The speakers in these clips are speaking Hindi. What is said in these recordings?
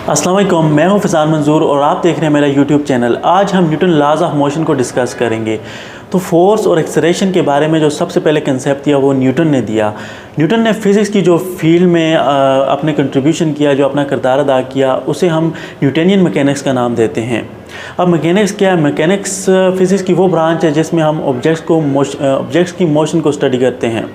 अस्सलाम वालेकुम, मैं हूं फ़िज़ान मंजूर और आप देख रहे हैं मेरा यूट्यूब चैनल। आज हम न्यूटन लॉज ऑफ मोशन को डिस्कस करेंगे। तो फोर्स और एक्सेलरेशन के बारे में जो सबसे पहले कंसेप्ट दिया वो न्यूटन ने दिया। न्यूटन ने फ़िज़िक्स की जो फील्ड में अपने कंट्रीब्यूशन किया, जो अपना किरदार अदा किया, उसे हम न्यूटनियन मैकेनिक्स का नाम देते हैं। अब मैकेनिक्स क्या है? मैकेनिक्स फ़िज़िक्स की वो ब्रांच है जिसमें हम ऑब्जेक्ट्स की मोशन को स्टडी करते हैं।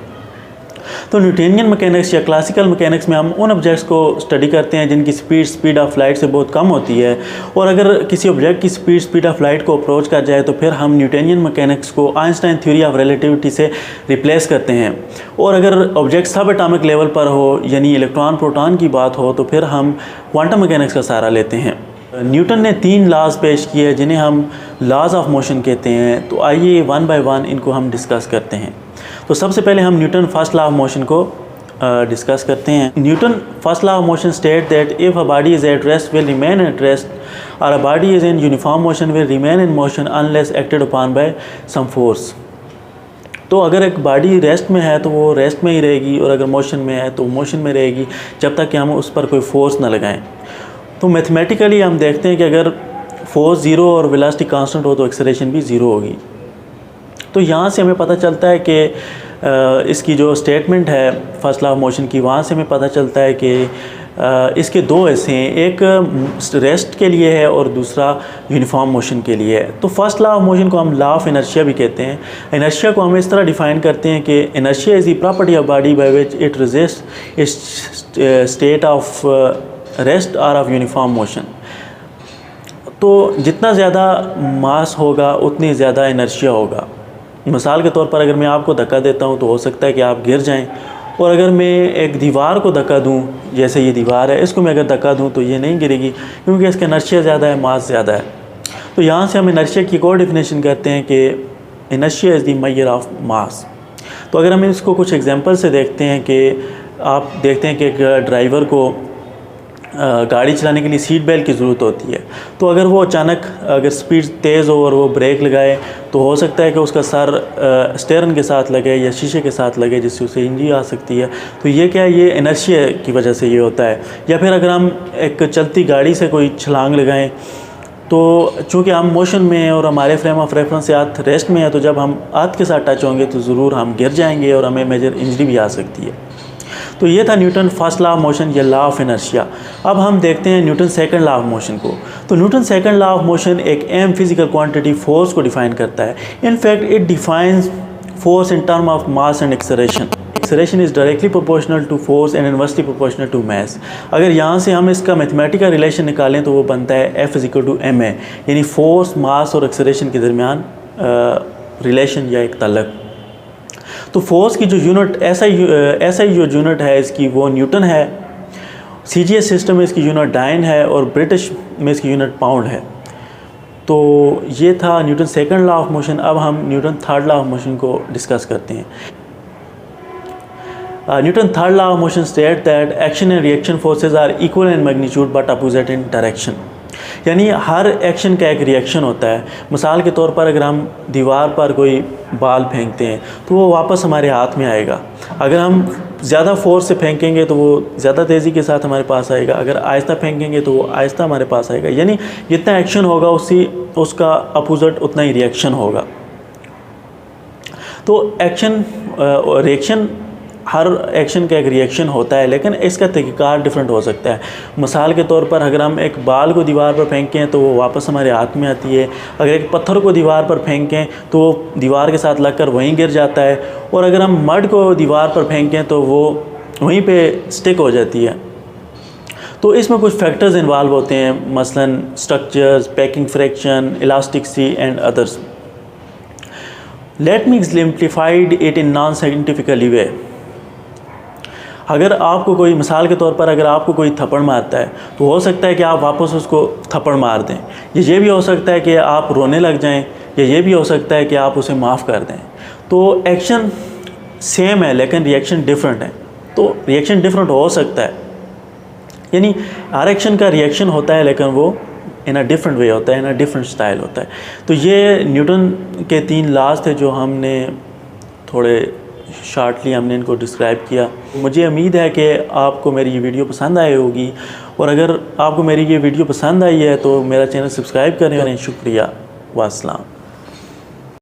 तो न्यूटनियन मैकेनिक्स या क्लासिकल मैकेनिक्स में हम उन ऑब्जेक्ट्स को स्टडी करते हैं जिनकी स्पीड ऑफ लाइट से बहुत कम होती है, और अगर किसी ऑब्जेक्ट की स्पीड ऑफ लाइट को अप्रोच कर जाए तो फिर हम न्यूटनियन मैकेनिक्स को आइंस्टाइन थ्योरी ऑफ रिलेटिविटी से रिप्लेस करते हैं। और अगर ऑब्जेक्ट सब एटॉमिक लेवल पर हो, यानी इलेक्ट्रॉन प्रोटॉन की बात हो, तो फिर हम क्वांटम मैकेनिक्स का सहारा लेते हैं। न्यूटन ने 3 लॉज पेश किए जिन्हें हम लॉज ऑफ मोशन कहते हैं। तो आइए वन बाय वन इनको हम डिस्कस करते हैं। तो सबसे पहले हम Newton first law of motion को डिस्कस करते हैं। Newton first law of motion state that if a body is at rest will remain at rest और a body is in uniform motion will remain in motion unless acted upon by some force. तो अगर एक बॉडी रेस्ट में है तो वो रेस्ट में ही रहेगी, और अगर मोशन में है तो मोशन में रहेगी जब तक कि हम उस पर कोई फोर्स ना लगाएं। तो मैथमेटिकली हम देखते हैं कि अगर फोर्स ज़ीरो और वेलोसिटी कांस्टेंट हो तो एक्सेलरेशन भी ज़ीरो होगी। तो यहाँ से हमें पता चलता है कि इसकी जो स्टेटमेंट है फर्स्ट लॉ ऑफ मोशन की, वहाँ से हमें पता चलता है कि इसके दो हिस्से हैं, एक रेस्ट के लिए है और दूसरा यूनिफॉर्म मोशन के लिए है। तो फर्स्ट लॉ ऑफ मोशन को हम लॉ ऑफ इनर्शिया भी कहते हैं। इनर्शिया को हम इस तरह डिफ़ाइन करते हैं कि inertia is the property of body by which it resist it's state of rest और ऑफ यूनिफॉर्म मोशन। तो जितना ज़्यादा मास होगा उतनी ज़्यादा इनर्शिया होगा। मिसाल के तौर पर अगर मैं आपको धक्का देता हूं तो हो सकता है कि आप गिर जाएं, और अगर मैं एक दीवार को धक्का दूं, जैसे ये दीवार है, इसको मैं अगर धक्का दूं तो ये नहीं गिरेगी क्योंकि इसका इनर्शिया ज़्यादा है, मास ज़्यादा है। तो यहाँ से हम इनर्शिया की एक और डेफिनेशन करते हैं कि inertia is the measure of mass. तो अगर हम इसको कुछ एग्जांपल से देखते हैं कि आप देखते हैं कि एक ड्राइवर को गाड़ी चलाने के लिए सीट बेल्ट की ज़रूरत होती है। तो अगर वो अचानक अगर स्पीड तेज़ हो और वो ब्रेक लगाए तो हो सकता है कि उसका सर स्टीयरिंग के साथ लगे या शीशे के साथ लगे, जिससे उसे इंजरी आ सकती है। तो ये क्या है? ये इनर्शिया की वजह से ये होता है। या फिर अगर हम एक चलती गाड़ी से कोई छलांग लगाएं तो चूँकि हम मोशन में हैं और हमारे फ्रेम ऑफ रेफरेंस से हाथ रेस्ट में है, तो जब हम हाथ के साथ टच होंगे तो ज़रूर हम गिर जाएंगे और हमें मेजर इंजरी भी आ सकती है। तो ये था Newton first law of motion या लॉ ऑफ इनर्शिया। अब हम देखते हैं Newton second law of motion को। तो Newton second law of motion एक एम फिजिकल क्वांटिटी फोर्स को डिफाइन करता है। In fact it defines force in term of mass and acceleration. Acceleration is directly proportional to force and inversely proportional to mass. अगर यहाँ से हम इसका मैथमेटिकल रिलेशन निकालें तो वो बनता है F is equal to ma, यानी फोर्स, मास और एक्सेलरेशन के दरमियान रिलेशन या एक ताल्लुक। तो फोर्स की जो यूनिट SI जो यूनिट है इसकी वो न्यूटन है। CGS सिस्टम में इसकी यूनिट डाइन है और ब्रिटिश में इसकी यूनिट पाउंड है। तो ये था Newton second law of motion. अब हम Newton third law of motion को डिस्कस करते हैं। Newton third law of motion state that action and reaction forces are equal in magnitude but opposite in direction. यानी हर एक्शन का एक रिएक्शन होता है। मिसाल के तौर पर अगर हम दीवार पर कोई बाल फेंकते हैं तो वो वापस हमारे हाथ में आएगा। अगर हम ज़्यादा फोर्स से फेंकेंगे तो वो ज़्यादा तेज़ी के साथ हमारे पास आएगा, अगर आहिस्ता फेंकेंगे तो वो आहिस्ता हमारे पास आएगा। यानी जितना एक्शन होगा उसका अपोजिट उतना ही रिएक्शन होगा। तो एक्शन रिएक्शन, हर एक्शन का एक रिएक्शन होता है, लेकिन इसका तरीक़ाकार डिफरेंट हो सकता है। मिसाल के तौर पर अगर हम एक बाल को दीवार पर फेंकें तो वो वापस हमारे हाथ में आती है। अगर एक पत्थर को दीवार पर फेंकें तो वो दीवार के साथ लगकर वहीं गिर जाता है, और अगर हम मड को दीवार पर फेंकें तो वो वहीं पे स्टिक हो जाती है। तो इसमें कुछ फैक्टर्स इन्वॉल्व होते हैं, मसलन structures, packing fraction, elasticity and others. Let me simplified it in non scientifically way. अगर आपको कोई, मिसाल के तौर पर अगर आपको कोई थप्पड़ मारता है तो हो सकता है कि आप वापस उसको थप्पड़ मार दें, ये भी हो सकता है कि आप रोने लग जाएं, या ये भी हो सकता है कि आप उसे माफ़ कर दें। तो एक्शन सेम है लेकिन रिएक्शन डिफरेंट है। तो रिएक्शन डिफरेंट हो सकता है, यानी हर एक्शन का रिएक्शन होता है लेकिन वो इन अ डिफरेंट वे होता है, इन अ डिफरेंट स्टाइल होता है। तो ये न्यूटन के 3 लॉज थे जो हमने थोड़े शार्टली हमने इनको डिस्क्राइब किया। मुझे उम्मीद है कि आपको मेरी ये वीडियो पसंद आई होगी, और अगर आपको मेरी ये वीडियो पसंद आई है तो मेरा चैनल सब्सक्राइब करें। शुक्रिया, वास्सलाम।